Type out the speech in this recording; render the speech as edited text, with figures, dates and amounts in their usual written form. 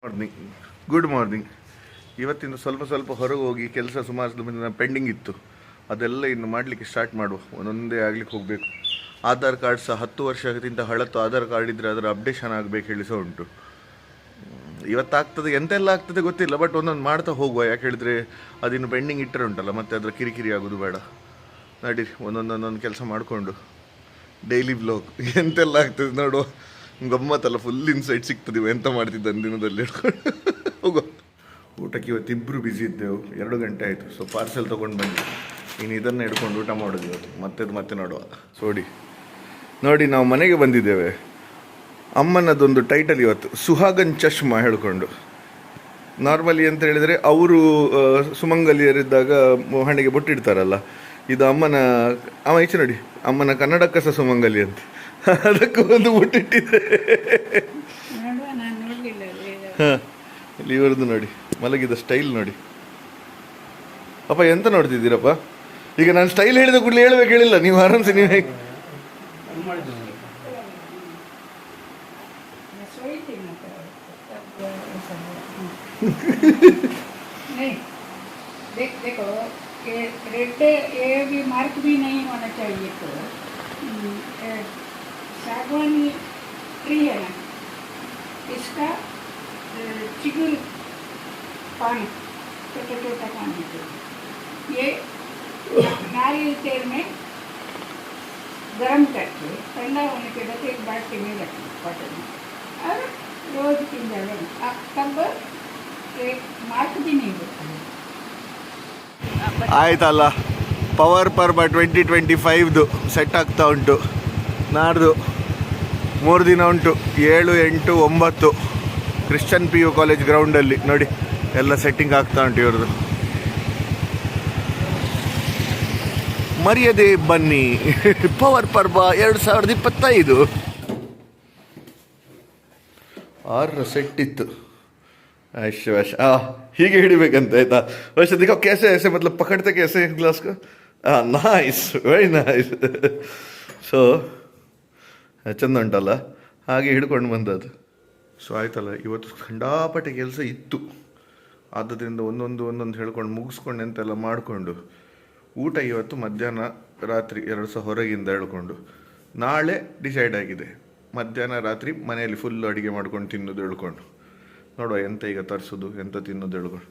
Morning, good morning. ಇವತ್ತಿಂದ ಸ್ವಲ್ಪ ಸ್ವಲ್ಪ ಹೊರಗೆ ಹೋಗಿ ಕೆಲಸ ಸುಮಾರು ದಿನ ಪೆಂಡಿಂಗ್ ಇತ್ತು, ಅದೆಲ್ಲ ಇನ್ನು ಮಾಡಲಿಕ್ಕೆ ಸ್ಟಾರ್ಟ್ ಮಾಡುವ. ಒಂದೊಂದೇ ಆಗ್ಲಿಕ್ಕೆ ಹೋಗಬೇಕು. ಆಧಾರ್ ಕಾರ್ಡ್ ಸಹ 10 ವರ್ಷಕ್ಕಿಂತ ಹಳತ್ತು ಆಧಾರ್ ಕಾರ್ಡ್ ಇದ್ದರೆ ಅದರ ಅಪ್ಡೇಷನ್ ಆಗಬೇಕು ಹೇಳಿ ಸಹ ಉಂಟು. ಇವತ್ತಾಗ್ತದೆ, ಎಂತೆಲ್ಲ ಆಗ್ತದೆ ಗೊತ್ತಿಲ್ಲ, ಬಟ್ ಒಂದೊಂದು ಮಾಡ್ತಾ ಹೋಗುವ. ಯಾಕೆ ಹೇಳಿದರೆ ಅದಿನ್ನು ಪೆಂಡಿಂಗ್ ಇಟ್ಟರೆ ಉಂಟಲ್ಲ, ಮತ್ತೆ ಅದರ ಕಿರಿಕಿರಿ ಆಗೋದು ಬೇಡ. ನಡೀರಿ ಒಂದೊಂದೊಂದೊಂದು ಕೆಲಸ ಮಾಡಿಕೊಂಡು ಡೈಲಿ ಬ್ಲಾಗ್ ಎಂತೆಲ್ಲ ಆಗ್ತದೆ ನೋಡುವ. ಗಮ್ಮತ್ತಲ್ಲ, ಫುಲ್ ಇನ್ಸೈಟ್ ಸಿಗ್ತದೆ ಎಂತ ಮಾಡ್ತಿದ್ದ ದಿನದಲ್ಲಿ ಹಿಡ್ಕೊಂಡು ಹೋಗುವ. ಊಟಕ್ಕೆ ಇವತ್ತಿಬ್ಬರು ಬ್ಯುಸಿ ಇದ್ದೆವು. 2 ಗಂಟೆ ಆಯಿತು. ಸೊ ಪಾರ್ಸೆಲ್ ತೊಗೊಂಡು ಬಂದ್ವಿ. ಇನ್ನು ಇದನ್ನು ಹಿಡ್ಕೊಂಡು ಊಟ ಮಾಡೋದು ಇವತ್ತು. ಮತ್ತೆ ನೋಡುವ. ನೋಡಿ ನಾವು ಮನೆಗೆ ಬಂದಿದ್ದೇವೆ. ಅಮ್ಮನದೊಂದು ಟೈಟಲ್ ಇವತ್ತು, ಸುಹಾಗನ್ ಚಶ್ಮಾ ಹೇಳ್ಕೊಂಡು. ನಾರ್ಮಲಿ ಅಂತ ಹೇಳಿದರೆ ಅವರು ಸುಮಂಗಲಿಯರಿದ್ದಾಗ ಹಣೆಗೆ ಬೊಟ್ಟಿಡ್ತಾರಲ್ಲ, ಇದು ಅಮ್ಮನ ಈಚೆ ನೋಡಿ, ಅಮ್ಮನ ಕನ್ನಡಕ್ಕ ಸಹ ಸುಮಂಗಲಿ ಅಂತ, ಅದಕ್ಕೂ ಒಂದು ಬೊಟ್ಟಿಟ್ಟಿದೆ. ಹಾಂ, ಇಲ್ಲಿ ಇವರದ್ದು ನೋಡಿ, ಮಲಗಿದ ಸ್ಟೈಲ್ ನೋಡಿ. ಅಪ್ಪ ಎಂತ ನೋಡ್ತಿದ್ದೀರಪ್ಪ? ಈಗ ನಾನು ಸ್ಟೈಲ್ ಹೇಳಿದ ಕೂಡಲೇ ಹೇಳ್ಬೇಕು ಹೇಳಿಲ್ಲ ನೀವು, ಆರಾಮ್ಸೆ ನೀವು ಹೇಗೆ देखो रेड ये भी मार्क भी नहीं होना चाहिए। तो सागवानी ट्री है ना, इसका चिगुल पानी, छोटा छोटा पानी, ये नारियल तेल में गरम करके ठंडा होने के बाद एक बाल्टी में रखना बॉटल में, और रोज पी जाए, तब एक मार्क भी नहीं होता है। ಆಯ್ತಲ್ಲ, ಪವರ್ ಪರ್ಬ 2025ದು ಸೆಟ್ ಆಗ್ತಾ ಉಂಟು. ನಾಡ್ದು 3 ದಿನ ಉಂಟು, 7, 8, 9 ಕ್ರಿಶ್ಚಿಯನ್ PU ಕಾಲೇಜ್ ಗ್ರೌಂಡಲ್ಲಿ ನೋಡಿ ಎಲ್ಲ ಸೆಟ್ಟಿಂಗ್ ಆಗ್ತಾ ಉಂಟು ಇವ್ರದ್ದು. ಮರ್ಯಾದೆ ಬನ್ನಿ, ಪವರ್ ಪರ್ಬ 2025 6 ಸೆಟ್ ಇತ್ತು. ಹೀಗೆ ಹಿಡಿಬೇಕಂತ ಆಯ್ತಾ. वैसे देखो कैसे ऐसे मतलब पकड़ते कैसे ग्लास को. Nice, very nice. ಸೊ ಚಂದ ಉಂಟಲ್ಲ, ಹಾಗೆ ಹಿಡ್ಕೊಂಡು ಬಂದದ್ದು. ಸೊ ಆಯ್ತಲ್ಲ, ಇವತ್ತು ಖಂಡಾಪಟ್ಟೆ ಕೆಲಸ ಇತ್ತು. ಆದ್ದರಿಂದ ಒಂದೊಂದು ಹೇಳ್ಕೊಂಡು ಮುಗಿಸ್ಕೊಂಡು ಎಂತೆಲ್ಲ ಮಾಡಿಕೊಂಡು, ಊಟ ಇವತ್ತು ಮಧ್ಯಾಹ್ನ ರಾತ್ರಿ 2 ಸಹ ಹೊರಗಿಂದ ಹೇಳ್ಕೊಂಡು. ನಾಳೆ ಡಿಸೈಡ್ ಆಗಿದೆ, ಮಧ್ಯಾಹ್ನ ರಾತ್ರಿ ಮನೆಯಲ್ಲಿ ಫುಲ್ ಅಡುಗೆ ಮಾಡ್ಕೊಂಡು ತಿನ್ನೋದು ಹೇಳ್ಕೊಂಡು. ನೋಡುವ ಎಂತ ಈಗ ತರಿಸೋದು, ಎಂತ ತಿನ್ನೋದು ಹೇಳ್ಕೊಂಡು.